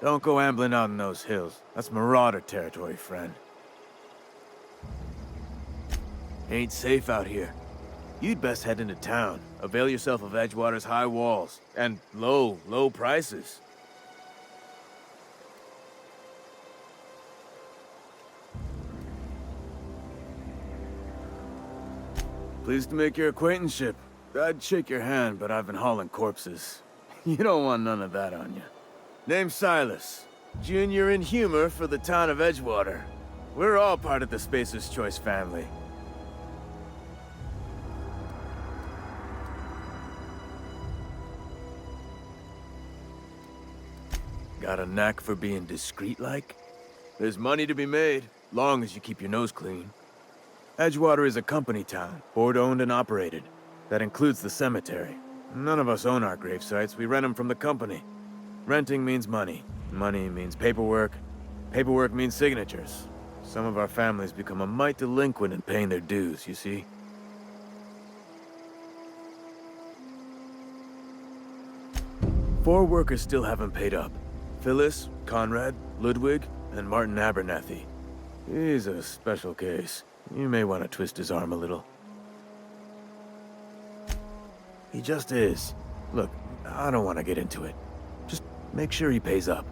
Don't go ambling out in those hills. That's marauder territory, friend. Ain't safe out here. You'd best head into town. Avail yourself of Edgewater's high walls. And low prices. Pleased to make your acquaintanceship. I'd shake your hand, but I've been hauling corpses. You don't want none of that on you. Name's Silas. Junior in humor for the town of Edgewater. We're all part of the Spacer's Choice family. Got a knack for being discreet-like? There's money to be made, long as you keep your nose clean. Edgewater is a company town, board-owned and operated. That includes the cemetery. None of us own our grave sites, we rent them from the company. Renting means money. Money means paperwork. Paperwork means signatures. Some of our families become a mite delinquent in paying their dues, you see? Four workers still haven't paid up. Phyllis, Conrad, Ludwig, and Martin Abernathy. He's a special case. You may want to twist his arm a little. He just is. Look, I don't want to get into it. Just make sure he pays up.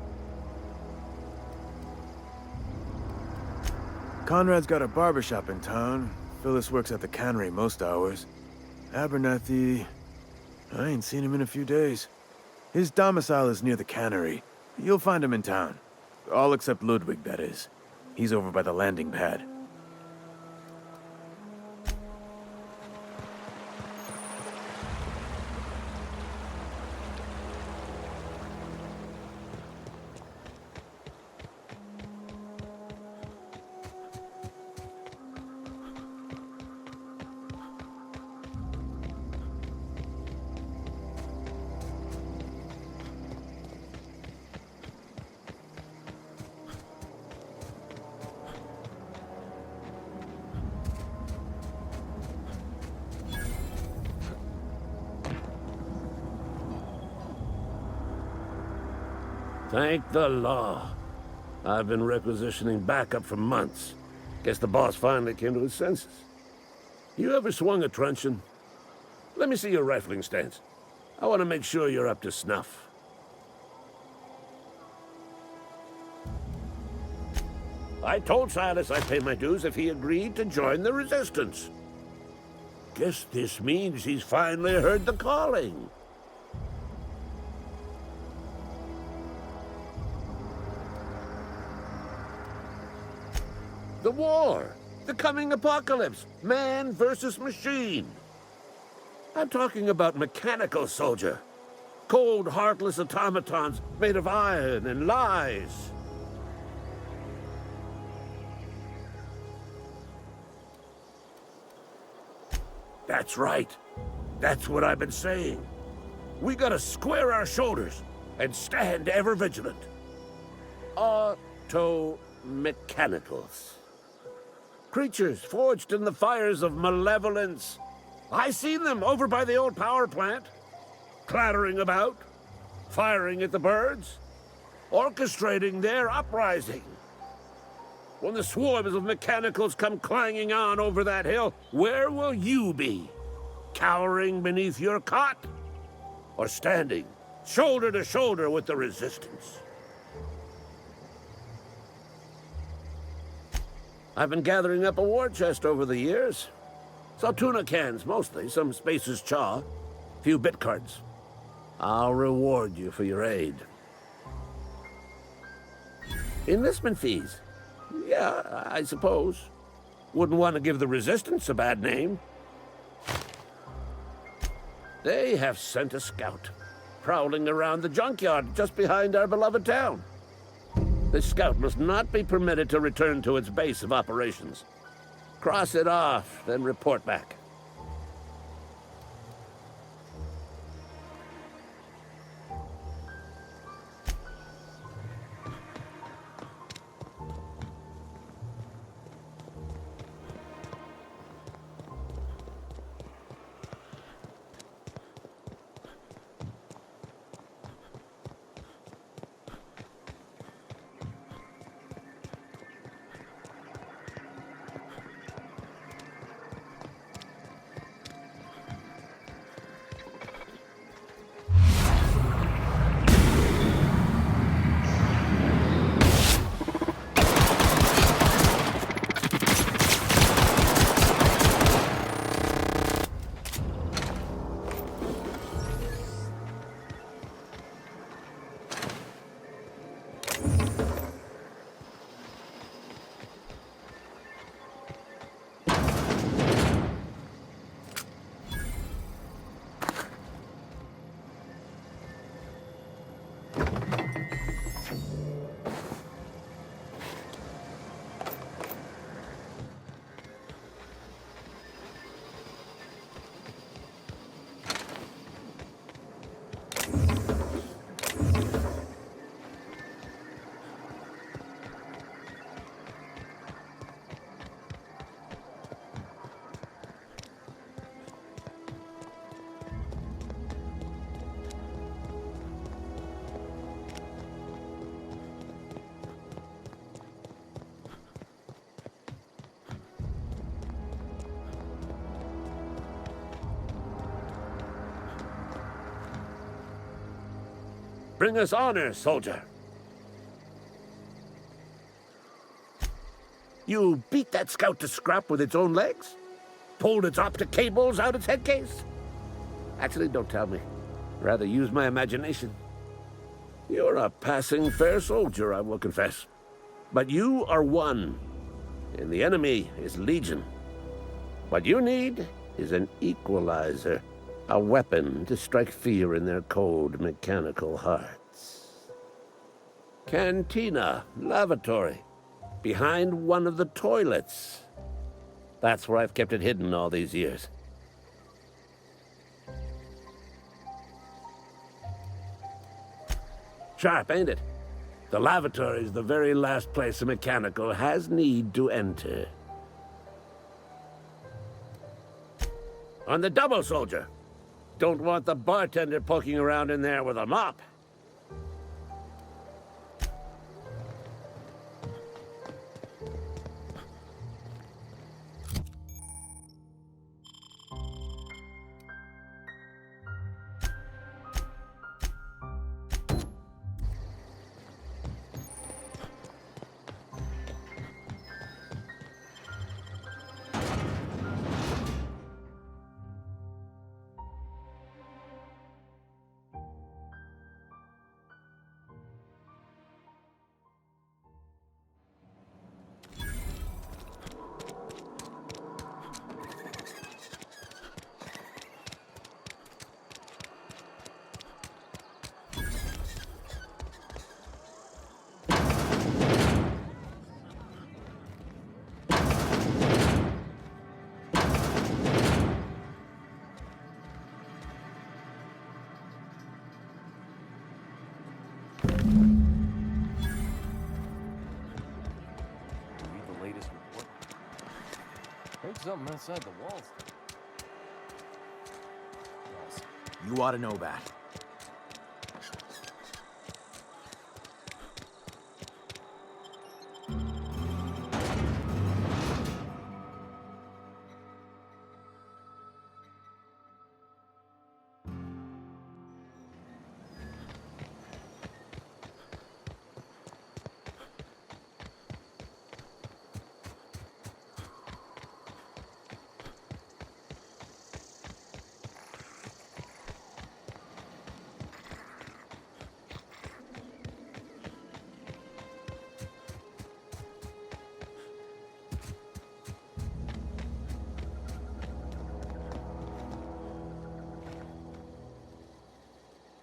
Conrad's got a barbershop in town. Phyllis works at the cannery most hours. Abernathy... I ain't seen him in a few days. His domicile is near the cannery. You'll find him in town. All except Ludwig, that is. He's over by the landing pad. Thank the law. I've been requisitioning backup for months. Guess the boss finally came to his senses. You ever swung a truncheon? Let me see your rifling stance. I want to make sure you're up to snuff. I told Silas I'd pay my dues if he agreed to join the Resistance. Guess this means he's finally heard the calling. The war, the coming apocalypse, man versus machine. I'm talking about mechanical soldier. Cold, heartless automatons made of iron and lies. That's right. That's what I've been saying. We gotta square our shoulders and stand ever vigilant. Auto-mechanicals. Creatures forged in the fires of malevolence. I seen them over by the old power plant, clattering about, firing at the birds, orchestrating their uprising. When the swarms of mechanicals come clanging on over that hill, where will you be? Cowering beneath your cot? Or standing, shoulder to shoulder with the Resistance? I've been gathering up a war chest over the years. Some tuna cans, mostly, some Spacer's chaw, few bit cards. I'll reward you for your aid. Enlistment fees? Yeah, I suppose. Wouldn't want to give the Resistance a bad name. They have sent a scout, prowling around the junkyard just behind our beloved town. This scout must not be permitted to return to its base of operations. Cross it off, then report back. Bring us honor, soldier. You beat that scout to scrap with its own legs? Pulled its optic cables out its head case? Actually, don't tell me. Rather use my imagination. You're a passing fair soldier, I will confess. But you are one, and the enemy is legion. What you need is an equalizer, a weapon to strike fear in their cold, mechanical hearts. Cantina, lavatory, behind one of the toilets. That's where I've kept it hidden all these years. Sharp, ain't it? The lavatory is the very last place a mechanical has need to enter. On the double, soldier. Don't want the bartender poking around in there with a mop. Something outside the walls. You ought to know that.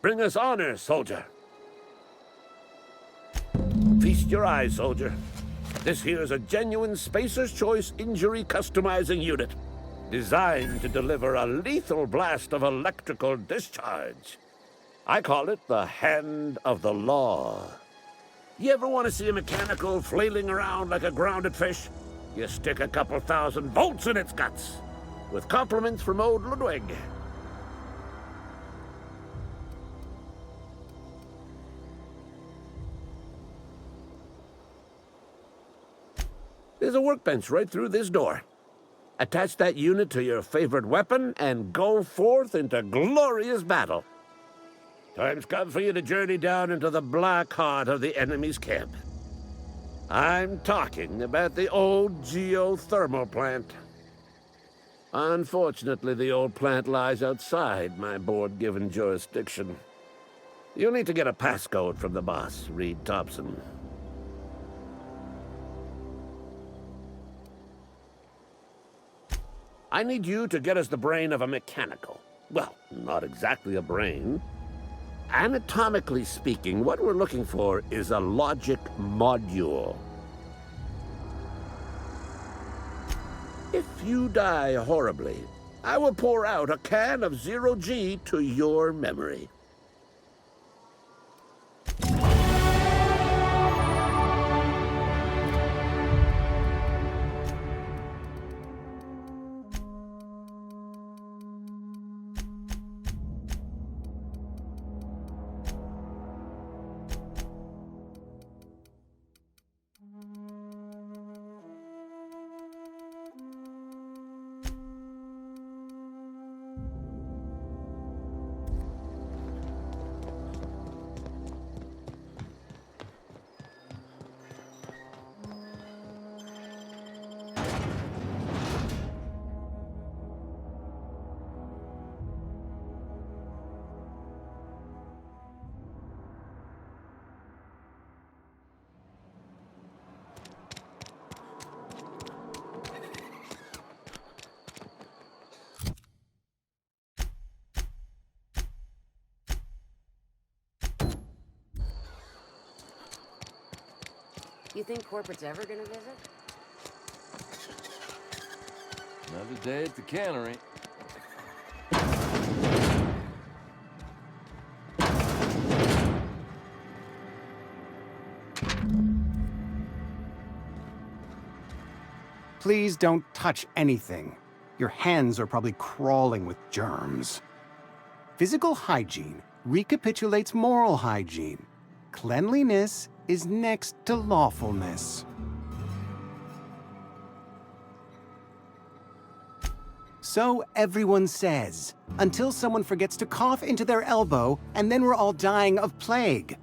Bring us honor, soldier. Feast your eyes, soldier. This here's a genuine Spacer's Choice injury customizing unit, designed to deliver a lethal blast of electrical discharge. I call it the Hand of the Law. You ever want to see a mechanical flailing around like a grounded fish? You stick a couple thousand volts in its guts. With compliments from old Ludwig. There's a workbench right through this door. Attach that unit to your favorite weapon and go forth into glorious battle. Time's come for you to journey down into the black heart of the enemy's camp. I'm talking about the old geothermal plant. Unfortunately, the old plant lies outside my board-given jurisdiction. You'll need to get a passcode from the boss, Reed Thompson. I need you to get us the brain of a mechanical. Well, not exactly a brain. Anatomically speaking, what we're looking for is a logic module. If you die horribly, I will pour out a can of zero-G to your memory. You think corporate's ever gonna visit? Another day at the cannery. Please don't touch anything. Your hands are probably crawling with germs. Physical hygiene recapitulates moral hygiene. Cleanliness is next to lawfulness. So everyone says, until someone forgets to cough into their elbow, and then we're all dying of plague.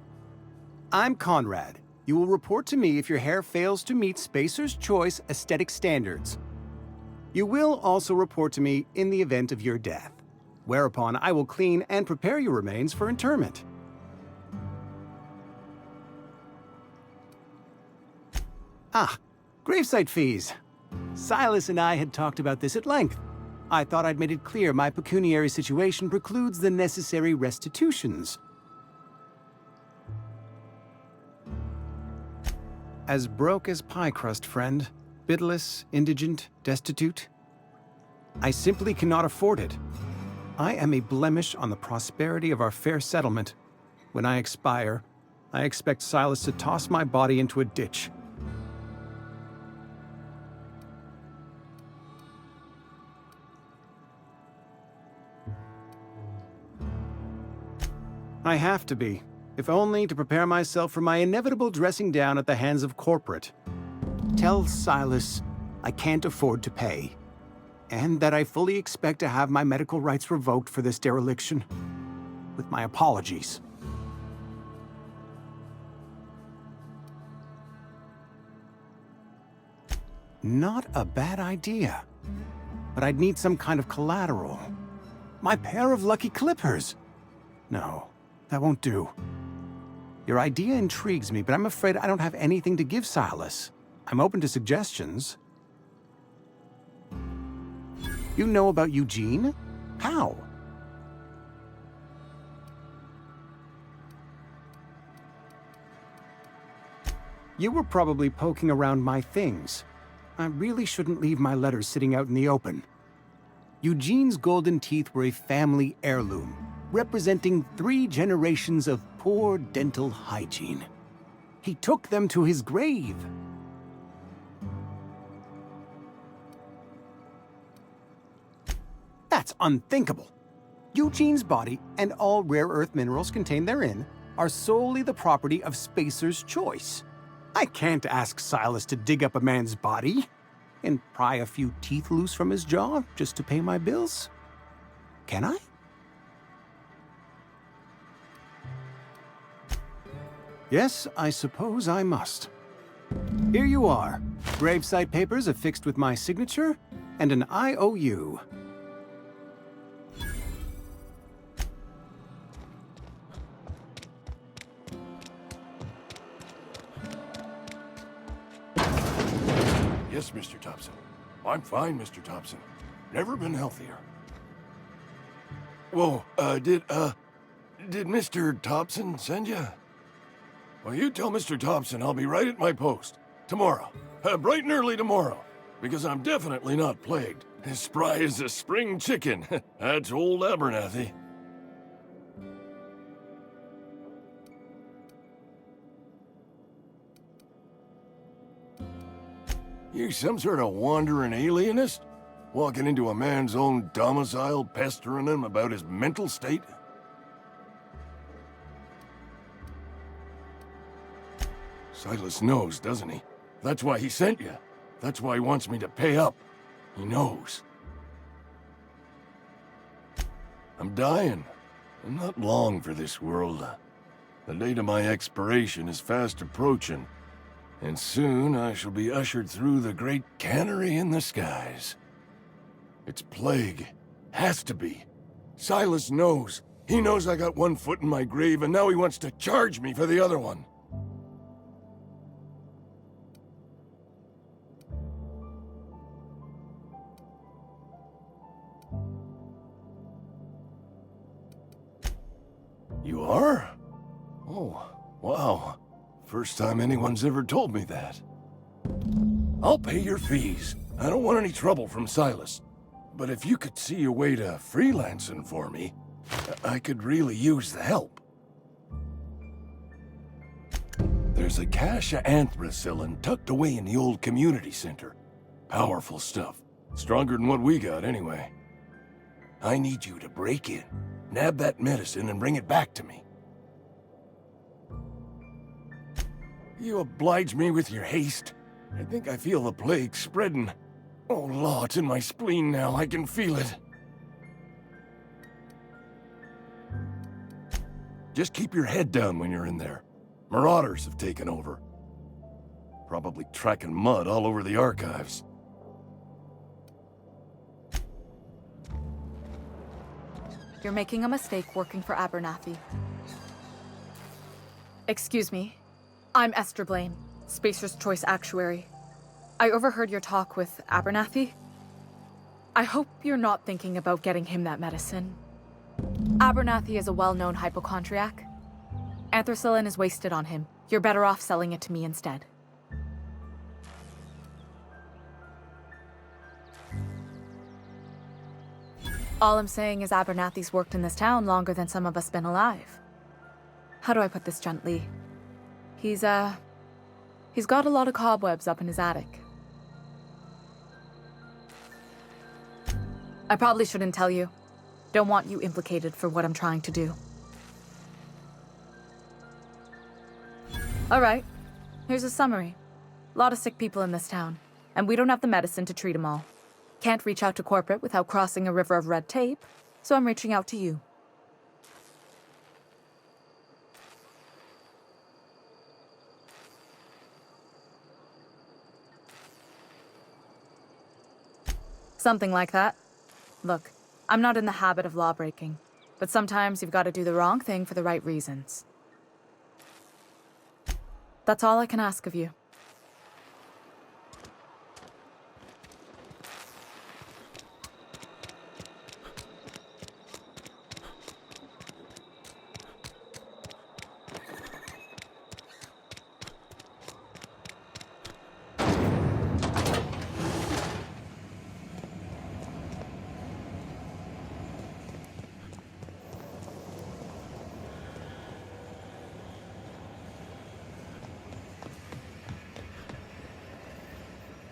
I'm Conrad. You will report to me if your hair fails to meet Spacer's Choice aesthetic standards. You will also report to me in the event of your death, whereupon I will clean and prepare your remains for interment. Ah, gravesite fees. Silas and I had talked about this at length. I thought I'd made it clear my pecuniary situation precludes the necessary restitutions. As broke as pie crust, friend. Bidless, indigent, destitute. I simply cannot afford it. I am a blemish on the prosperity of our fair settlement. When I expire, I expect Silas to toss my body into a ditch. I have to be, if only to prepare myself for my inevitable dressing down at the hands of corporate. Tell Silas I can't afford to pay, and that I fully expect to have my medical rights revoked for this dereliction. With my apologies. Not a bad idea. But I'd need some kind of collateral. My pair of lucky clippers! No. That won't do. Your idea intrigues me, but I'm afraid I don't have anything to give Silas. I'm open to suggestions. You know about Eugene? How? You were probably poking around my things. I really shouldn't leave my letters sitting out in the open. Eugene's golden teeth were a family heirloom, representing 3 generations of poor dental hygiene. He took them to his grave. That's unthinkable. Eugene's body and all rare earth minerals contained therein are solely the property of Spacer's Choice. I can't ask Silas to dig up a man's body and pry a few teeth loose from his jaw just to pay my bills. Can I? Yes, I suppose I must. Here you are. Gravesite papers affixed with my signature and an IOU. Yes, Mr. Thompson. I'm fine, Mr. Thompson. Never been healthier. Whoa, did Mr. Thompson send you? Well, you tell Mr. Thompson I'll be right at my post. Tomorrow. Bright and early tomorrow. Because I'm definitely not plagued. As spry as a spring chicken. That's old Abernathy. You some sort of wandering alienist? Walking into a man's own domicile, pestering him about his mental state? Silas knows, doesn't he? That's why he sent you. That's why he wants me to pay up. He knows. I'm dying. I'm not long for this world. The date of my expiration is fast approaching. And soon I shall be ushered through the great cannery in the skies. It's plague. Has to be. Silas knows. He knows I got one foot in my grave, and now he wants to charge me for the other one. You are? Oh, wow. First time anyone's ever told me that. I'll pay your fees. I don't want any trouble from Silas. But if you could see a way to freelancing for me, I could really use the help. There's a cache of anthracillin tucked away in the old community center. Powerful stuff. Stronger than what we got, anyway. I need you to break in, nab that medicine, and bring it back to me. You oblige me with your haste. I think I feel the plague spreading. Oh, Law, it's in my spleen now. I can feel it. Just keep your head down when you're in there. Marauders have taken over. Probably tracking mud all over the archives. You're making a mistake working for Abernathy. Excuse me. I'm Esther Blaine, Spacer's Choice Actuary. I overheard your talk with Abernathy. I hope you're not thinking about getting him that medicine. Abernathy is a well-known hypochondriac. Anthracillin is wasted on him. You're better off selling it to me instead. All I'm saying is Abernathy's worked in this town longer than some of us been alive. How do I put this gently? He's got a lot of cobwebs up in his attic. I probably shouldn't tell you. Don't want you implicated for what I'm trying to do. Alright, here's a summary. A lot of sick people in this town, and we don't have the medicine to treat them all. Can't reach out to corporate without crossing a river of red tape, so I'm reaching out to you. Something like that. Look, I'm not in the habit of law breaking, but sometimes you've got to do the wrong thing for the right reasons. That's all I can ask of you.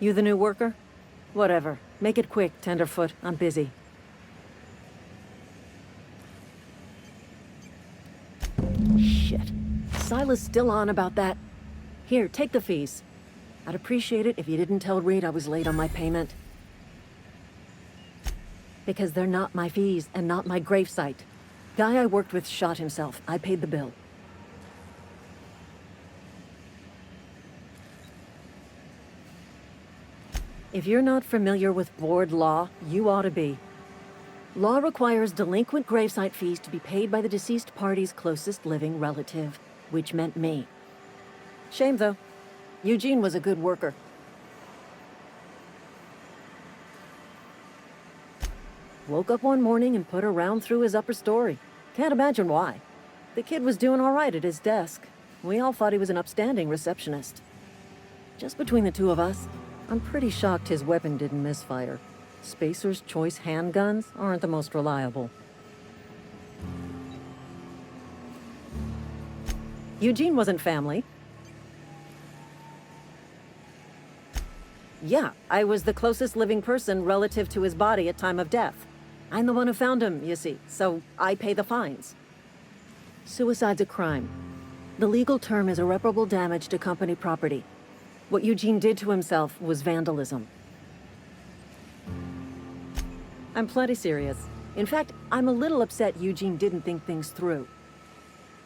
You the new worker? Whatever. Make it quick, Tenderfoot. I'm busy. Shit. Silas still on about that. Here, take the fees. I'd appreciate it if you didn't tell Reed I was late on my payment. Because they're not my fees and not my gravesite. Guy I worked with shot himself. I paid the bill. If you're not familiar with board law, you ought to be. Law requires delinquent gravesite fees to be paid by the deceased party's closest living relative, which meant me. Shame, though. Eugene was a good worker. Woke up one morning and put a round through his upper story. Can't imagine why. The kid was doing all right at his desk. We all thought he was an upstanding receptionist. Just between the two of us, I'm pretty shocked his weapon didn't misfire. Spacer's Choice handguns aren't the most reliable. Eugene wasn't family. Yeah, I was the closest living person relative to his body at time of death. I'm the one who found him, you see, so I pay the fines. Suicide's a crime. The legal term is irreparable damage to company property. What Eugene did to himself was vandalism. I'm plenty serious. In fact, I'm a little upset Eugene didn't think things through.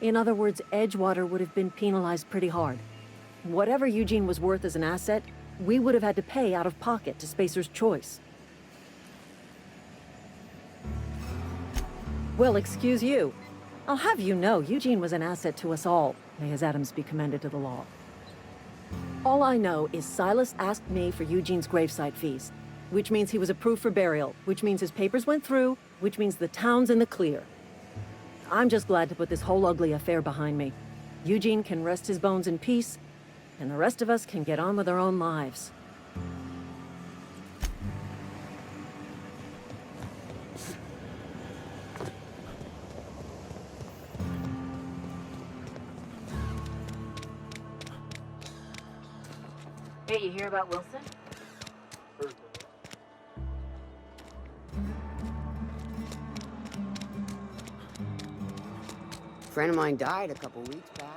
In other words, Edgewater would have been penalized pretty hard. Whatever Eugene was worth as an asset, we would have had to pay out of pocket to Spacer's Choice. Well, excuse you. I'll have you know, Eugene was an asset to us all. May his atoms be commended to the law. All I know is Silas asked me for Eugene's gravesite fees, which means he was approved for burial, which means his papers went through, which means the town's in the clear. I'm just glad to put this whole ugly affair behind me. Eugene can rest his bones in peace, and the rest of us can get on with our own lives. Hey, you hear about Wilson? A friend of mine died a couple weeks back.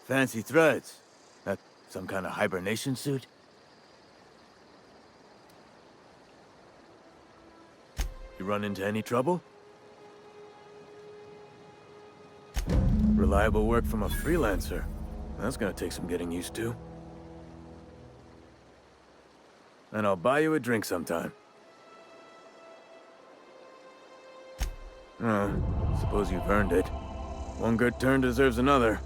Fancy threads. That some kind of hibernation suit? You run into any trouble? Reliable work from a freelancer. That's gonna take some getting used to. And I'll buy you a drink sometime. Suppose you've earned it. One good turn deserves another.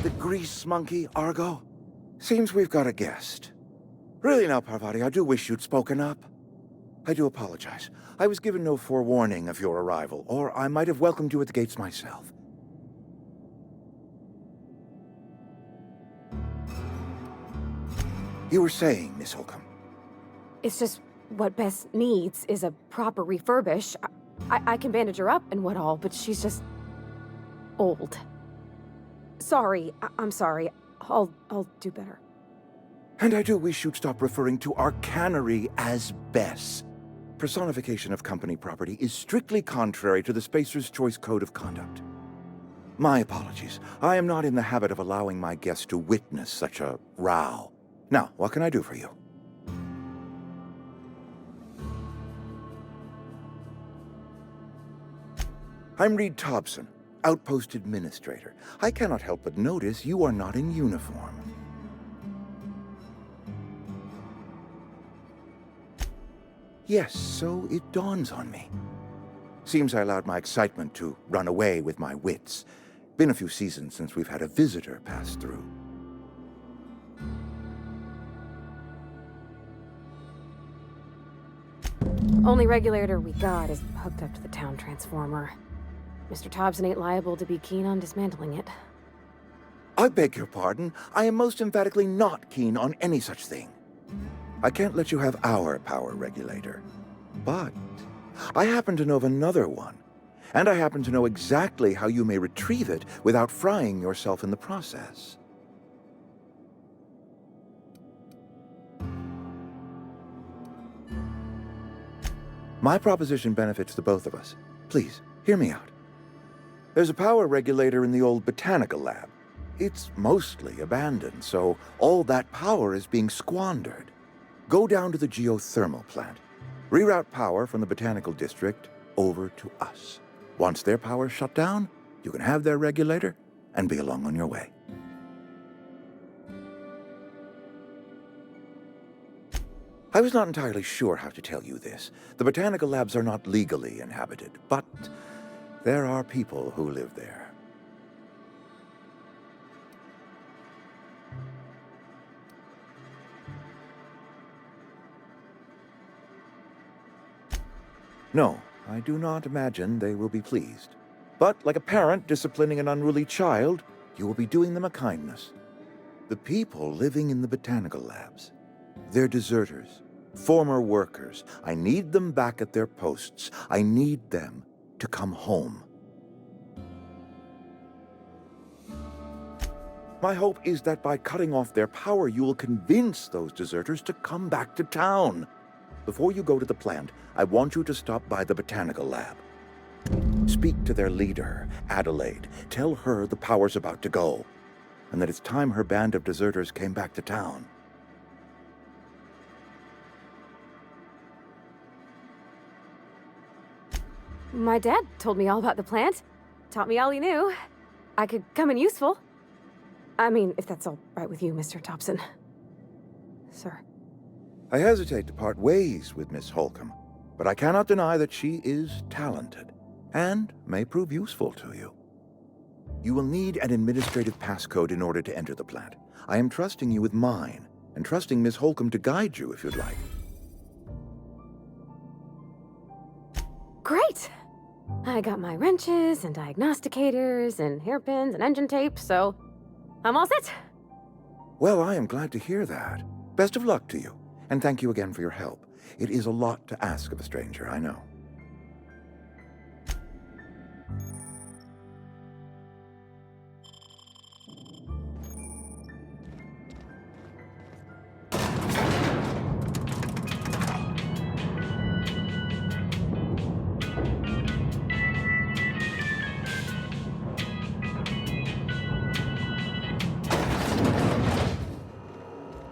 The grease monkey, Argo? Seems we've got a guest. Really now, Parvati, I do wish you'd spoken up. I do apologize. I was given no forewarning of your arrival, or I might have welcomed you at the gates myself. You were saying, Miss Holcomb. It's just what Bess needs is a proper refurbish. I can bandage her up and what all, but she's just old. Sorry, I'm sorry. I'll do better. And I do wish you'd stop referring to our cannery as Bess. Personification of company property is strictly contrary to the Spacer's Choice Code of Conduct. My apologies. I am not in the habit of allowing my guests to witness such a row. Now, what can I do for you? I'm Reed Thompson, Outpost Administrator. I cannot help but notice you are not in uniform. Yes, so it dawns on me. Seems I allowed my excitement to run away with my wits. Been a few seasons since we've had a visitor pass through. Only regulator we got is hooked up to the town transformer. Mr. Thompson ain't liable to be keen on dismantling it. I beg your pardon. I am most emphatically not keen on any such thing. I can't let you have our power regulator. But I happen to know of another one. And I happen to know exactly how you may retrieve it without frying yourself in the process. My proposition benefits the both of us. Please, hear me out. There's a power regulator in the old botanical lab. It's mostly abandoned, so all that power is being squandered. Go down to the geothermal plant. Reroute power from the botanical district over to us. Once their power's shut down, you can have their regulator and be along on your way. I was not entirely sure how to tell you this. The botanical labs are not legally inhabited, but there are people who live there. No, I do not imagine they will be pleased. But like a parent disciplining an unruly child, you will be doing them a kindness. The people living in the botanical labs, they're deserters, former workers. I need them back at their posts. I need them to come home. My hope is that by cutting off their power, you will convince those deserters to come back to town. Before you go to the plant, I want you to stop by the botanical lab. Speak to their leader, Adelaide. Tell her the power's about to go, and that it's time her band of deserters came back to town. My dad told me all about the plant. Taught me all he knew. I could come in useful. I mean, if that's all right with you, Mr. Thompson. Sir. I hesitate to part ways with Miss Holcomb, but I cannot deny that she is talented and may prove useful to you. You will need an administrative passcode in order to enter the plant. I am trusting you with mine, and trusting Miss Holcomb to guide you if you'd like. Great! I got my wrenches and diagnosticators and hairpins and engine tape, so I'm all set. Well, I am glad to hear that. Best of luck to you, and thank you again for your help. It is a lot to ask of a stranger, I know.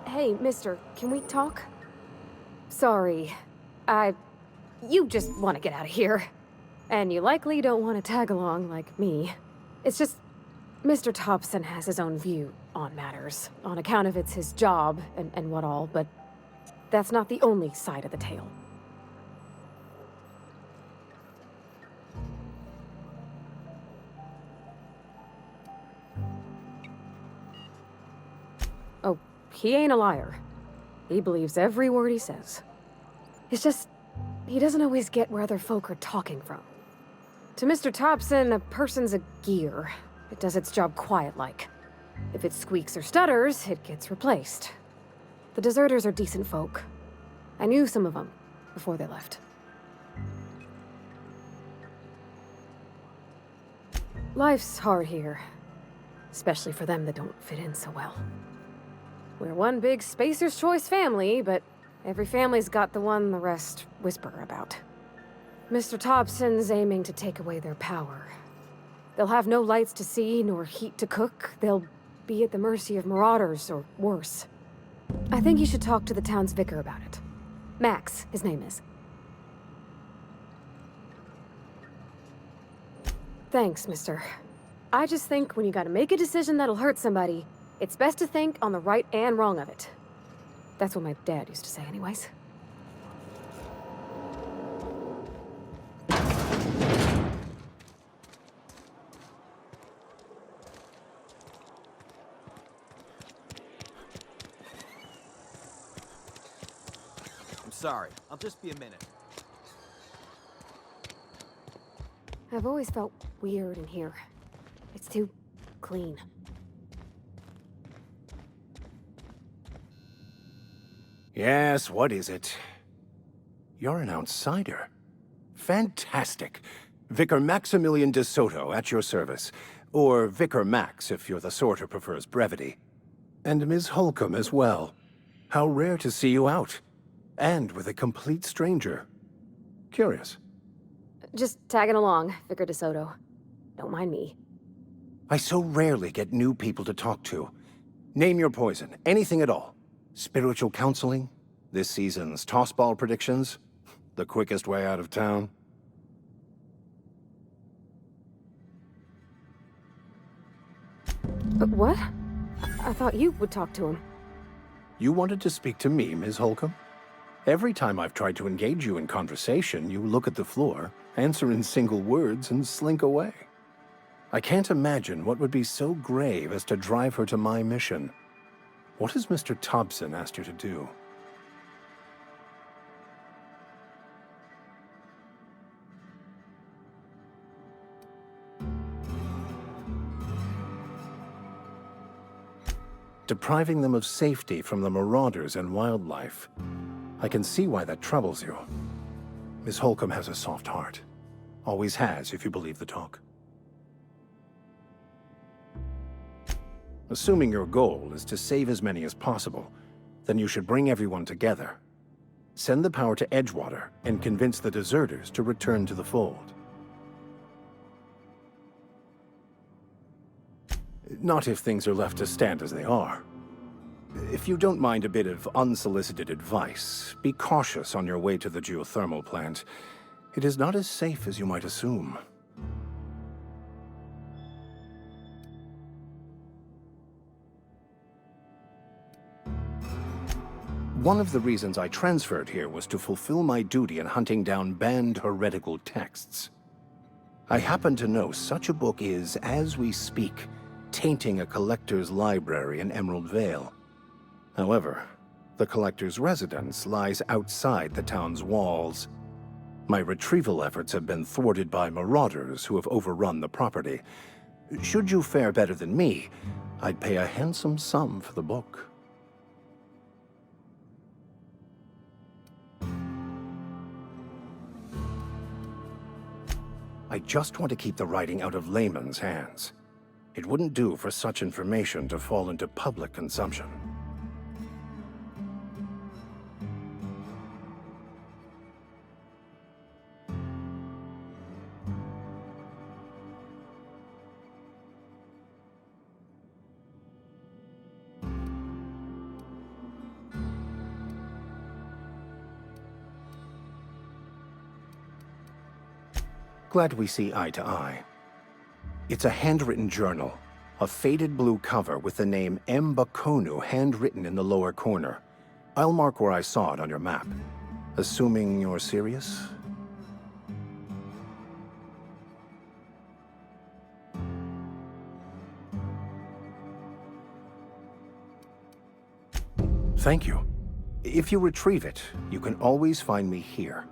Hey, mister, can we talk? Sorry. You just want to get out of here. And you likely don't want to tag along like me. It's just, Mr. Thompson has his own view on matters, on account of it's his job and what all, but that's not the only side of the tale. Oh, he ain't a liar. He believes every word he says. It's just, he doesn't always get where other folk are talking from. To Mr. Thompson, a person's a gear. It does its job quiet-like. If it squeaks or stutters, it gets replaced. The deserters are decent folk. I knew some of them before they left. Life's hard here, especially for them that don't fit in so well. We're one big Spacer's Choice family, but every family's got the one the rest whisper about. Mr. Thompson's aiming to take away their power. They'll have no lights to see, nor heat to cook. They'll be at the mercy of marauders, or worse. I think you should talk to the town's vicar about it. Max, his name is. Thanks, mister. I just think when you gotta make a decision that'll hurt somebody, it's best to think on the right and wrong of it. That's what my dad used to say anyways. I'm sorry. I'll just be a minute. I've always felt weird in here. It's too clean. Yes, what is it? You're an outsider. Fantastic. Vicar Maximilian de Soto, at your service. Or Vicar Max, if you're the sort who prefers brevity. And Ms. Holcomb as well. How rare to see you out. And with a complete stranger. Curious. Just tagging along, Vicar DeSoto. Don't mind me. I so rarely get new people to talk to. Name your poison, anything at all. Spiritual counseling? This season's tossball predictions? The quickest way out of town? But what? I thought you would talk to him. You wanted to speak to me, Ms. Holcomb? Every time I've tried to engage you in conversation, you look at the floor, answer in single words, and slink away. I can't imagine what would be so grave as to drive her to my mission. What has Mr. Thompson asked you to do? Depriving them of safety from the marauders and wildlife. I can see why that troubles you. Miss Holcomb has a soft heart. Always has, if you believe the talk. Assuming your goal is to save as many as possible, then you should bring everyone together. Send the power to Edgewater and convince the deserters to return to the fold. Not if things are left to stand as they are. If you don't mind a bit of unsolicited advice, be cautious on your way to the geothermal plant. It is not as safe as you might assume. One of the reasons I transferred here was to fulfill my duty in hunting down banned heretical texts. I happen to know such a book is, as we speak, tainting a collector's library in Emerald Vale. However, the collector's residence lies outside the town's walls. My retrieval efforts have been thwarted by marauders who have overrun the property. Should you fare better than me, I'd pay a handsome sum for the book. I just want to keep the writing out of layman's hands. It wouldn't do for such information to fall into public consumption. Glad we see eye to eye. It's a handwritten journal, a faded blue cover with the name M. Bakonu handwritten in the lower corner. I'll mark where I saw it on your map. Assuming you're serious? Thank you. If you retrieve it, you can always find me here.